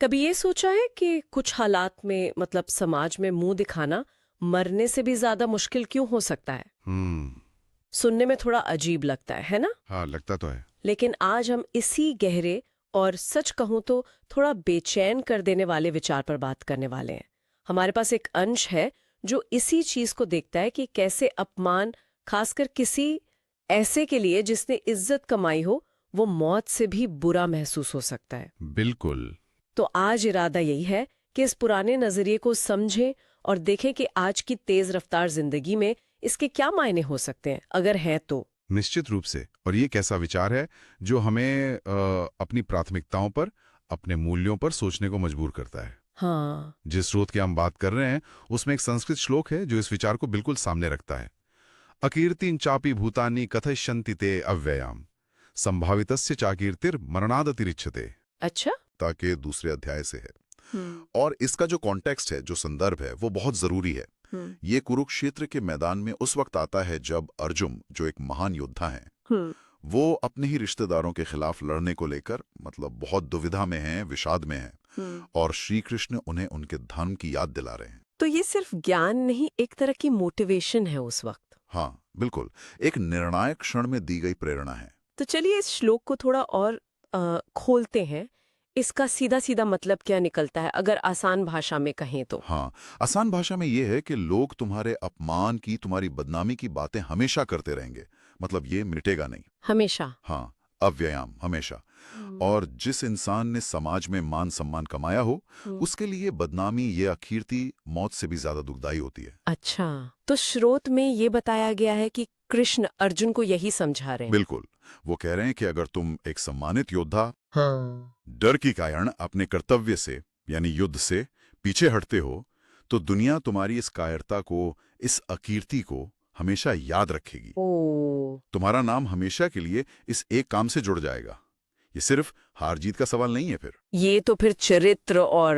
कभी ये सोचा है कि कुछ हालात में मतलब समाज में मुंह दिखाना मरने से भी ज्यादा मुश्किल क्यों हो सकता है? हम्म। सुनने में थोड़ा अजीब लगता है ना? हाँ, लगता तो है। लेकिन आज हम इसी गहरे और सच कहूं तो थोड़ा बेचैन कर देने वाले विचार पर बात करने वाले हैं। हमारे पास एक अंश है जो इसी चीज को देखता है कि कैसे अपमान, खासकर किसी ऐसे के लिए जिसने इज्जत कमाई हो, वो मौत से भी बुरा महसूस हो सकता है। बिल्कुल। तो आज इरादा यही है कि इस पुराने नजरिए को समझें और देखें कि आज की तेज रफ्तार जिंदगी में इसके क्या मायने हो सकते हैं, अगर हैं तो। निश्चित रूप से। और ये कैसा विचार है जो हमें अपनी प्राथमिकताओं पर, अपने मूल्यों पर सोचने को मजबूर करता है। हाँ। जिस स्रोत की हम बात कर रहे हैं उसमें एक संस्कृत श्लोक है जो इस विचार को बिल्कुल सामने रखता है। अकीर्तिं चापि भूतानि कथयिष्यन्ति ते अव्ययाम संभावितस्य चाकीर्तिर मरणादतिरिच्यते। अच्छा। ताकि दूसरे अध्याय से है। और इसका जो कॉन्टेक्स्ट है, जो संदर्भ है, वो बहुत जरूरी है। ये कुरुक्षेत्र के मैदान में उस वक्त आता है जब अर्जुन, जो एक महान योद्धा हैं, वो अपने ही रिश्तेदारों के खिलाफ लड़ने को लेकर मतलब बहुत दुविधा में हैं, विषाद में हैं, और श्री कृष्ण उन्हें उनके धर्म की याद दिला रहे हैं। तो ये सिर्फ ज्ञान नहीं, एक तरह की मोटिवेशन है उस वक्त। हाँ बिल्कुल, एक निर्णायक क्षण में दी गई प्रेरणा है। तो चलिए इस श्लोक को थोड़ा और खोलते हैं। इसका सीधा सीधा मतलब क्या निकलता है, अगर आसान भाषा में कहें तो? हाँ, आसान भाषा में ये है कि लोग तुम्हारे अपमान की, तुम्हारी बदनामी की बातें हमेशा करते रहेंगे। मतलब ये मिटेगा नहीं। हमेशा। हाँ, अव्ययाम, हमेशा। और जिस इंसान ने समाज में मान सम्मान कमाया हो, उसके लिए बदनामी, ये अकीर्ति मौत से भी ज्यादा दुखदाई होती है। अच्छा, तो स्रोत में ये बताया गया है कि कृष्ण अर्जुन को यही समझा रहे हैं। बिल्कुल। वो कह रहे हैं कि अगर तुम एक सम्मानित योद्धा हाँ। डर की कारण अपने कर्तव्य से, यानी युद्ध से पीछे हटते हो, तो दुनिया तुम्हारी इस कायरता को, इस अकीर्ति को हमेशा याद रखेगी। ओ। तुम्हारा नाम हमेशा के लिए इस एक काम से जुड़ जाएगा। ये सिर्फ हार जीत का सवाल नहीं है। फिर ये तो फिर चरित्र और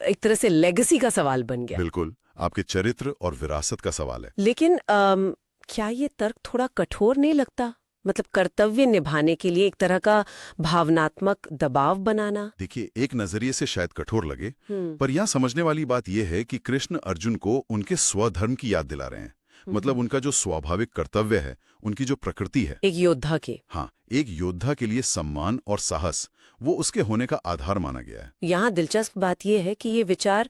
एक तरह से लेगेसी का सवाल बन गया। बिल्कुल, आपके चरित्र और विरासत का सवाल है। लेकिन क्या ये तर्क थोड़ा कठोर नहीं लगता? मतलब कर्तव्य निभाने के लिए एक तरह का भावनात्मक दबाव बनाना। देखिए, एक नजरिए से शायद कठोर लगे, पर यहां समझने वाली बात यह है कि कृष्ण अर्जुन को उनके स्वधर्म की याद दिला रहे हैं। मतलब उनका जो स्वाभाविक कर्तव्य है, उनकी जो प्रकृति है, एक योद्धा के। हाँ, एक योद्धा के लिए सम्मान और साहस, वो उसके होने का आधार माना गया है। यहाँ दिलचस्प बात यह है कि ये विचार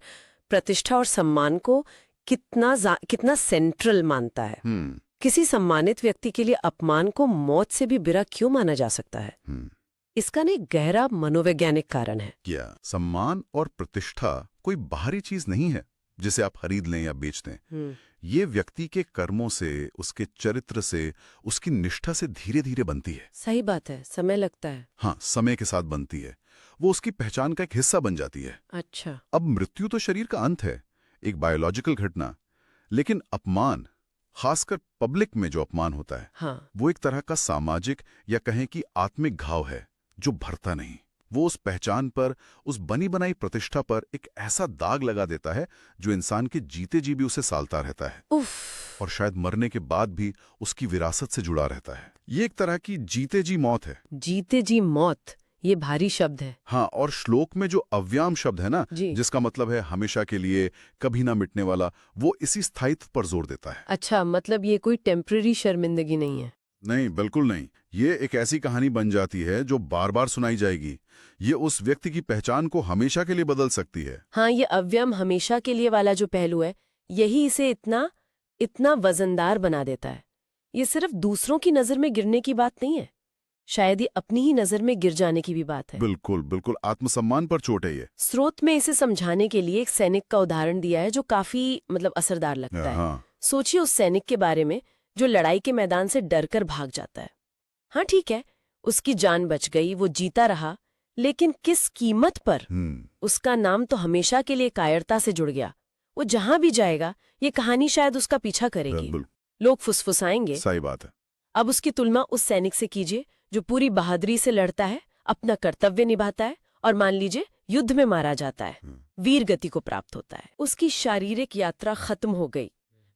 प्रतिष्ठा और सम्मान को कितना सेंट्रल मानता है। किसी सम्मानित व्यक्ति के लिए अपमान को मौत से भी बुरा क्यों माना जा सकता है? इसका ना एक गहरा मनोवैज्ञानिक कारण है। क्या सम्मान और प्रतिष्ठा कोई बाहरी चीज नहीं है जिसे आप खरीद लें या बेच दें। ये व्यक्ति के कर्मों से, उसके चरित्र से, उसकी निष्ठा से धीरे धीरे बनती है। सही बात है, समय लगता है। हाँ, समय के साथ बनती है। वो उसकी पहचान का एक हिस्सा बन जाती है। अच्छा। अब मृत्यु तो शरीर का अंत है, एक बायोलॉजिकल घटना, लेकिन अपमान, खासकर पब्लिक में जो अपमान होता है, हाँ। वो एक तरह का सामाजिक या कहें कि आत्मिक घाव है जो भरता नहीं। वो उस पहचान पर, उस बनी बनाई प्रतिष्ठा पर एक ऐसा दाग लगा देता है जो इंसान के जीते जी भी उसे सालता रहता है। उफ। और शायद मरने के बाद भी उसकी विरासत से जुड़ा रहता है। ये एक तरह की जीते जी मौत है। जीते जी मौत, ये भारी शब्द है। हाँ, और श्लोक में जो अव्याम शब्द है ना, जिसका मतलब है हमेशा के लिए, कभी ना मिटने वाला, वो इसी स्थायित्व पर जोर देता है। अच्छा, मतलब ये कोई टेम्पररी शर्मिंदगी नहीं है? नहीं, बिल्कुल नहीं। ये एक ऐसी कहानी बन जाती है जो बार बार सुनाई जाएगी। ये उस व्यक्ति की पहचान को हमेशा के लिए बदल सकती है। हाँ, ये अव्यम हमेशा के लिए वाला जो पहलू है, यही इसे इतना वजनदार बना देता है। ये सिर्फ दूसरों की नजर में गिरने की बात नहीं है, शायद ये अपनी ही नजर में गिर जाने की भी बात है। बिल्कुल बिल्कुल, आत्मसम्मान पर चोट है ये। स्रोत में इसे समझाने के लिए एक सैनिक का उदाहरण दिया है जो काफी मतलब असरदार लगता है। हाँ। सोचिए उस सैनिक के बारे में जो लड़ाई के मैदान से डरकर भाग जाता है। हाँ ठीक है, उसकी जान बच गई, वो जीता रहा, लेकिन किस कीमत पर? उसका नाम तो हमेशा के लिए कायरता से जुड़ गया। वो जहां भी जाएगा ये कहानी शायद उसका पीछा करेगी। लोग फुसफुसाएंगे। सही बात है। अब उसकी तुलना उस सैनिक से कीजिए जो पूरी बहादुरी से लड़ता है, अपना कर्तव्य निभाता है और मान लीजिए युद्ध में मारा जाता है, वीर गति को प्राप्त होता है। उसकी शारीरिक यात्रा खत्म हो गई,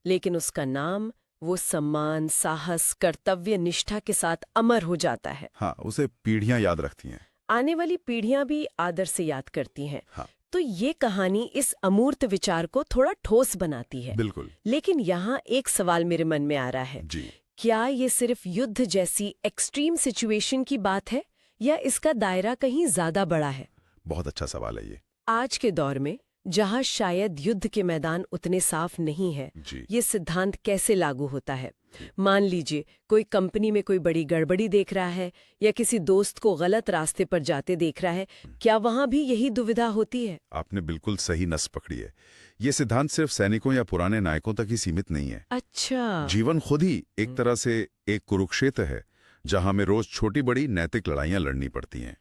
लेकिन उसका नाम, वो सम्मान, साहस, कर्तव्य निष्ठा के साथ अमर हो जाता है। हाँ, उसे पीढ़ियां याद रखती हैं। आने वाली पीढ़ियां भी आदर से याद करती हैं। हाँ। तो ये कहानी इस अमूर्त विचार को थोड़ा ठोस बनाती है। बिल्कुल। लेकिन यहाँ एक सवाल मेरे मन में आ रहा है, जी। क्या ये सिर्फ युद्ध जैसी एक्सट्रीम सिचुएशन की बात है या इसका दायरा कहीं ज्यादा बड़ा है? बहुत अच्छा सवाल है ये। आज के दौर में जहाँ शायद युद्ध के मैदान उतने साफ नहीं है, जी। ये सिद्धांत कैसे लागू होता है? मान लीजिए कोई कंपनी में कोई बड़ी गड़बड़ी देख रहा है या किसी दोस्त को गलत रास्ते पर जाते देख रहा है, क्या वहां भी यही दुविधा होती है? आपने बिल्कुल सही नस पकड़ी है। ये सिद्धांत सिर्फ सैनिकों या पुराने नायकों तक ही सीमित नहीं है। अच्छा। जीवन खुद ही एक तरह से एक कुरुक्षेत्र है, जहां हमें रोज छोटी बड़ी नैतिक लड़ाइयां लड़नी पड़ती हैं।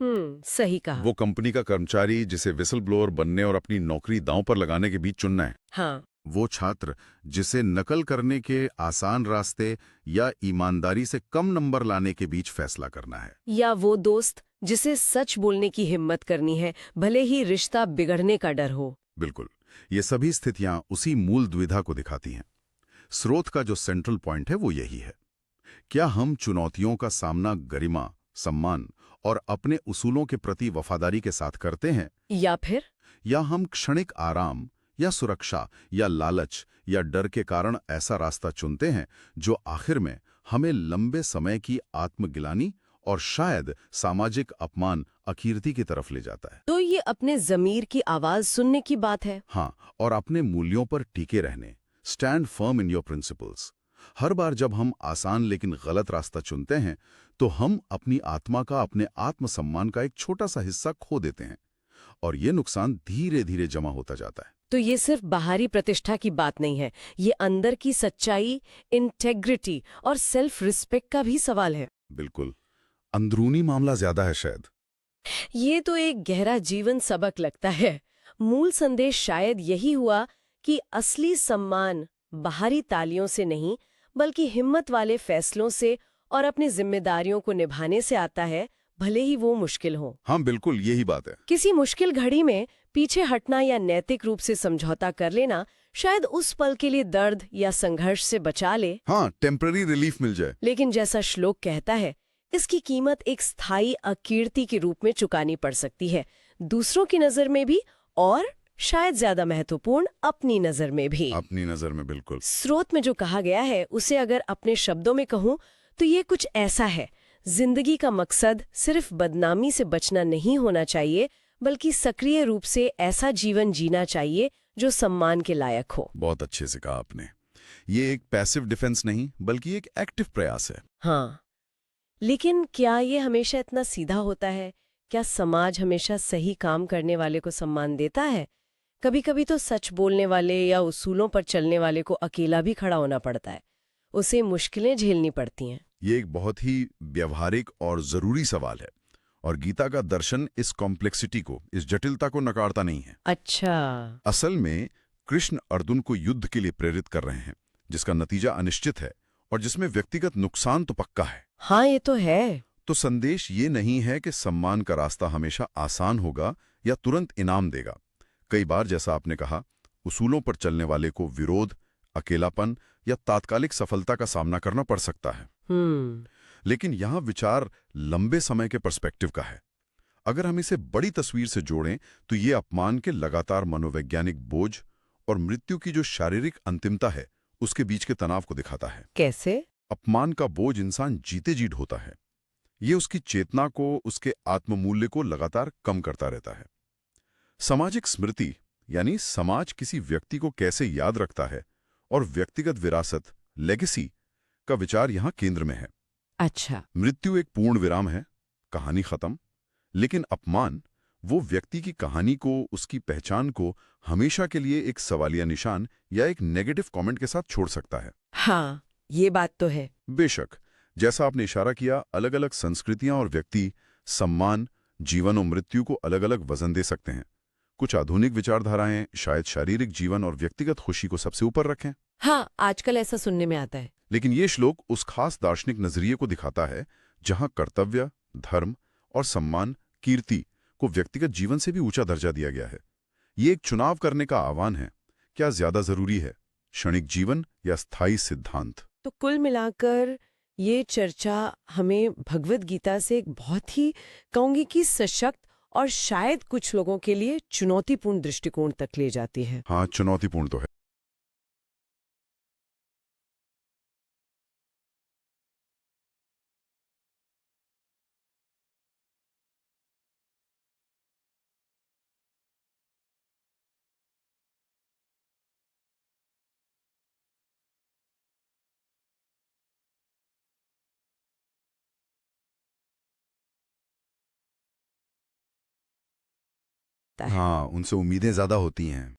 सही कहा। वो कंपनी का कर्मचारी जिसे विसल ब्लोअर बनने और अपनी नौकरी दांव पर लगाने के बीच चुनना है। हाँ। वो छात्र जिसे नकल करने के आसान रास्ते या ईमानदारी से कम नंबर लाने के बीच फैसला करना है। या वो दोस्त जिसे सच बोलने की हिम्मत करनी है, भले ही रिश्ता बिगड़ने का डर हो। बिल्कुल। ये सभी स्थितियां उसी मूल द्विधा को दिखाती हैं। स्रोत का जो सेंट्रल पॉइंट है वो यही है। क्या हम चुनौतियों का सामना गरिमा, सम्मान और अपने उसूलों के प्रति वफादारी के साथ करते हैं, या हम क्षणिक आराम या सुरक्षा या लालच या डर के कारण ऐसा रास्ता चुनते हैं जो आखिर में हमें लंबे समय की आत्मगिलानी और शायद सामाजिक अपमान, अकीर्ति की तरफ ले जाता है। तो ये अपने ज़मीर की आवाज सुनने की बात है। हाँ, और अपने मूल्यों पर टिके रहने, stand firm in your principles. हर बार जब हम आसान लेकिन गलत रास्ता चुनते हैं तो हम अपनी आत्मा का, अपने आत्मसम्मान का एक छोटा सा हिस्सा खो देते हैं और ये नुकसान धीरे धीरे जमा होता जाता है। तो ये सिर्फ बाहरी प्रतिष्ठा की बात नहीं है, ये अंदर की सच्चाई, इंटेग्रिटी और सेल्फ रिस्पेक्ट का भी सवाल है। बिल्कुल, अंदरूनी मामला ज्यादा है शायद। ये तो एक गहरा जीवन सबक लगता है। मूल संदेश शायद यही हुआ कि असली सम्मान बाहरी तालियों से नहीं, बल्कि हिम्मत वाले फैसलों से और अपनी जिम्मेदारियों को निभाने से आता है, भले ही वो मुश्किल हो। हाँ बिल्कुल, यही बात है। किसी मुश्किल घड़ी में पीछे हटना या नैतिक रूप से समझौता कर लेना शायद उस पल के लिए दर्द या संघर्ष से बचा ले। हाँ, टेम्पररी रिलीफ मिल जाए। लेकिन जैसा श्लोक कहता है, इसकी कीमत एक स्थायी अकीर्ति के रूप में चुकानी पड़ सकती है, दूसरों की नजर में भी और शायद ज्यादा महत्वपूर्ण अपनी नजर में भी। अपनी नजर में, बिल्कुल। स्रोत में जो कहा गया है उसे अगर अपने शब्दों में कहूं तो ये कुछ ऐसा है, जिंदगी का मकसद सिर्फ बदनामी से बचना नहीं होना चाहिए, बल्कि सक्रिय रूप से ऐसा जीवन जीना चाहिए जो सम्मान के लायक हो। बहुत अच्छे से कहा आपने। ये एक पैसिव डिफेंस नहीं, बल्कि एक एक्टिव प्रयास है। हाँ, लेकिन क्या ये हमेशा इतना सीधा होता है? क्या समाज हमेशा सही काम करने वाले को सम्मान देता है? कभी कभी तो सच बोलने वाले या उसूलों पर चलने वाले को अकेला भी खड़ा होना पड़ता है, उसे मुश्किलें झेलनी पड़ती हैं। ये एक बहुत ही व्यवहारिक और जरूरी सवाल है, और गीता का दर्शन इस कॉम्प्लेक्सिटी को, इस जटिलता को नकारता नहीं है। अच्छा। असल में कृष्ण अर्जुन को युद्ध के लिए प्रेरित कर रहे हैं, जिसका नतीजा अनिश्चित है और जिसमें व्यक्तिगत नुकसान तो पक्का है। हाँ, ये तो है। तो संदेश ये नहीं है कि सम्मान का रास्ता हमेशा आसान होगा या तुरंत इनाम देगा। कई बार, जैसा आपने कहा, उसूलों पर चलने वाले को विरोध, अकेलापन या तात्कालिक सफलता का सामना करना पड़ सकता है। लेकिन यहां विचार लंबे समय के पर्सपेक्टिव का है। अगर हम इसे बड़ी तस्वीर से जोड़ें तो ये अपमान के लगातार मनोवैज्ञानिक बोझ और मृत्यु की जो शारीरिक अंतिमता है, उसके बीच के तनाव को दिखाता है। कैसे? अपमान का बोझ इंसान जीते जी ढोता है। ये उसकी चेतना को, उसके आत्ममूल्य को लगातार कम करता रहता है। सामाजिक स्मृति, यानी समाज किसी व्यक्ति को कैसे याद रखता है, और व्यक्तिगत विरासत, लेगेसी का विचार यहां केंद्र में है। अच्छा। मृत्यु एक पूर्ण विराम है, कहानी खत्म। लेकिन अपमान वो व्यक्ति की कहानी को, उसकी पहचान को हमेशा के लिए एक सवालिया निशान या एक नेगेटिव कमेंट के साथ छोड़ सकता है। हाँ, ये बात तो है। बेशक, जैसा आपने इशारा किया, अलग अलग संस्कृतियां और व्यक्ति सम्मान, जीवन और मृत्यु को अलग अलग वजन दे सकते हैं। कुछ आधुनिक विचारधाराएं शायद शारीरिक जीवन और व्यक्तिगत खुशी को सबसे ऊपर रखें। हाँ, आजकल ऐसा सुनने में आता है। लेकिन ये श्लोक उस खास दार्शनिक नजरिए को दिखाता है जहां कर्तव्य, धर्म और सम्मान, कीर्ति को व्यक्तिगत जीवन से भी ऊंचा दर्जा दिया गया है। ये एक चुनाव करने का आह्वान है, क्या ज्यादा जरूरी है, क्षणिक जीवन या स्थायी सिद्धांत? तो कुल मिलाकर ये चर्चा हमें भगवद गीता से एक बहुत ही कहूंगी कि सशक्त और शायद कुछ लोगों के लिए चुनौतीपूर्ण दृष्टिकोण तक ले जाती है। हाँ, चुनौतीपूर्ण तो है। हाँ, उनसे उम्मीदें ज्यादा होती हैं।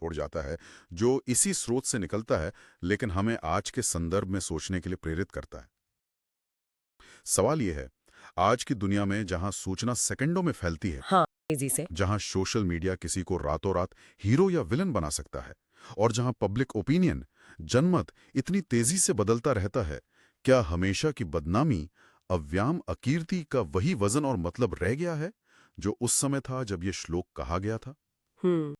उड़ जाता है, जो इसी स्रोत से निकलता है, लेकिन हमें आज के संदर्भ में सोचने के लिए प्रेरित करता है। सवाल यह है, आज की दुनिया में जहां सूचना सेकंडों में फैलती है, हाँ, तेजी से। जहां सोशल मीडिया किसी को रातों रात हीरो या विलन बना सकता है, और जहां पब्लिक ओपिनियन, जनमत इतनी तेजी से बदलता रहता है, क्या हमेशा की बदनामी, अव्याम अकीर्ति का वही वजन और मतलब रह गया है जो उस समय था जब ये श्लोक कहा गया था? हम्म।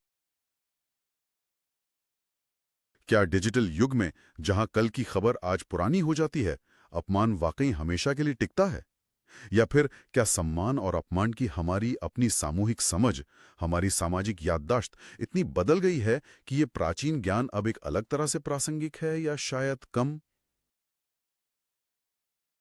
क्या डिजिटल युग में जहां कल की खबर आज पुरानी हो जाती है, अपमान वाकई हमेशा के लिए टिकता है? या फिर क्या सम्मान और अपमान की हमारी अपनी सामूहिक समझ, हमारी सामाजिक याददाश्त इतनी बदल गई है कि ये प्राचीन ज्ञान अब एक अलग तरह से प्रासंगिक है, या शायद कम?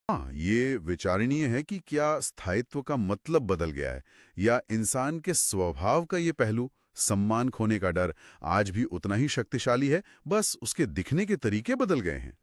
हाँ, ये विचारणीय है कि क्या स्थायित्व का मतलब बदल गया है, या इंसान के स्वभाव का ये पहलू, सम्मान खोने का डर, आज भी उतना ही शक्तिशाली है, बस उसके दिखने के तरीके बदल गए हैं।